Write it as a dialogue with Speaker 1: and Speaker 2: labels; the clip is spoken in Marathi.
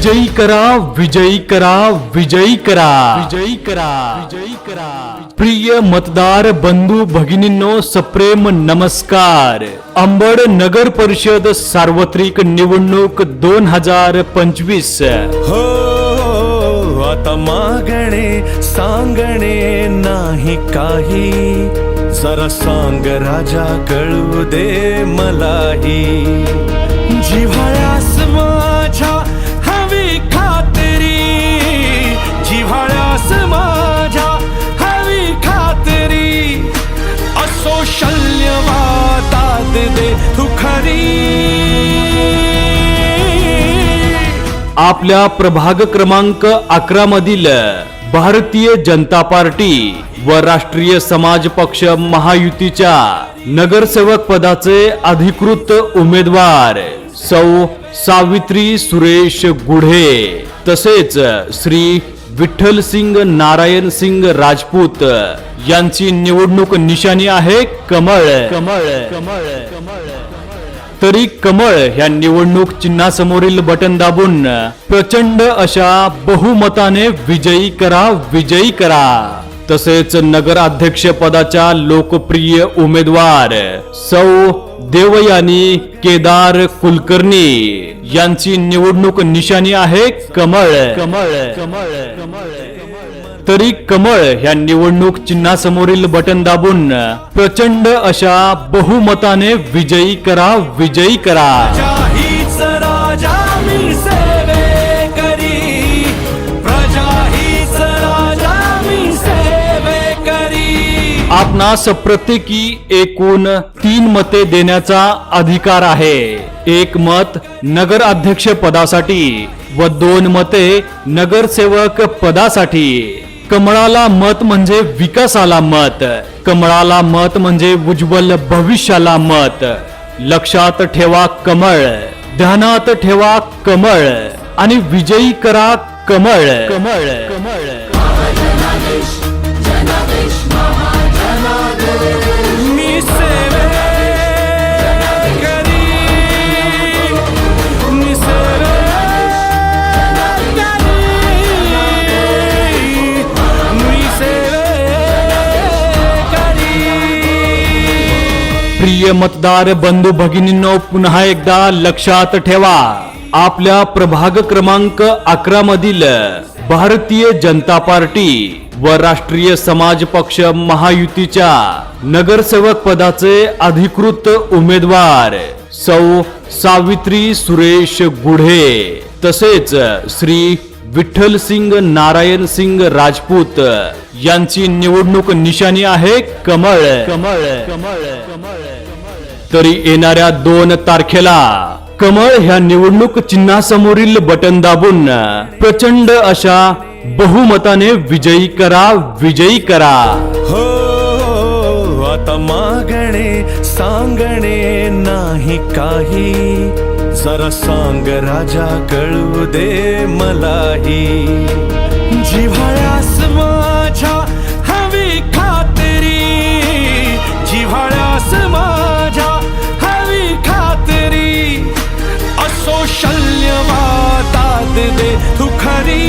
Speaker 1: विजयी करा, विजयी करा, विजयी करा, विजयी करा, विजयी करा। प्रिय मतदार बंधू भगिनींनो, सप्रेम नमस्कार। अंबड नगर परिषद सार्वत्रिक निवडणूक 2025
Speaker 2: हो आता मागणे सांगणे नाही काही, जरा सांग राजा कळू दे मलाही। जिव्हाळ्यास माझ्या हवी खात्री, जिव्हाळ्यास माझ्या हवी खात्री, असो शल्यवातात दे तू खरी।
Speaker 1: आपल्या प्रभाग क्रमांक 11 मधील भारतीय जनता पार्टी व राष्ट्रीय समाज पक्ष महायुतीच्या नगरसेवक पदाचे अधिकृत उमेदवार सौ सावित्री सुरेश गुढे तसेच श्री विठ्ठल सिंग नारायण सिंग राजपूत यांची निवडणूक निशाणी आहे कमळ। कमळ कमळ कमळ तरी कमळ ह्या निवडणूक चिन्हासमोरील बटन दाबून प्रचंड अशा बहुमताने विजयी करा, विजयी करा। तसेच नगराध्यक्ष पदाच्या लोकप्रिय उमेदवार सौ देवयानी केदार कुलकर्णी यांची निवडणूक निशाणी आहे कमळ। कमळ कमळ कमळ तरी कमळ ह्या निवडणूक चिन्हासमोरील बटन दाबून प्रचंड अशा बहुमताने विजयी करा, विजयी करा।
Speaker 2: हीच राजा मी सेवेकरी, प्रजा हीच राजा मी सेवेकरी।
Speaker 1: आपणास प्रत्येकी एकूण 3 मते देण्याचा अधिकार आहे। 1 मत नगराध्यक्ष पदासाठी व 2 मते नगरसेवक पदासाठी। कमळाला मत म्हणजे विकासाला मत, कमळाला मत म्हणजे उज्ज्वल भविष्याला मत। लक्षात ठेवा कमळ, ध्यानात ठेवा कमळ आणि विजयी करा कमळ। कमळ कमळ
Speaker 2: मी सेवेकरी, मी सेवेकरी, मी सेवेकरी।
Speaker 1: प्रिय मतदार बंधू भगिनींनो, पुन्हा एकदा लक्षात ठेवा, आपल्या प्रभाग क्रमांक 11 मधील भारतीय जनता पार्टी व राष्ट्रीय समाज पक्ष महायुतीच्या नगरसेवक पदाचे अधिकृत उमेदवार सौ सावित्री सुरेश गुढे तसेच श्री विठ्ठल सिंग नारायण सिंग राजपूत यांची निवडणूक निशाणी आहे कमळ। कमळ कमळ कमळ तरी येणाऱ्या 2 तारखेला कमळ ह्या निवडणूक चिन्हासमोरील बटन दाबून प्रचंड अशा बहुमताने विजयी करा, विजयी करा।
Speaker 2: हो आता मागणे सांगणे नाही काही, जरा सांग राजा कळू दे मलाही। जिव्हाळ्यास माझ्या हवी खात्री, जिव्हाळ्यास माझ्या हवी खात्री, असो शल्यवातात दे तू खरी।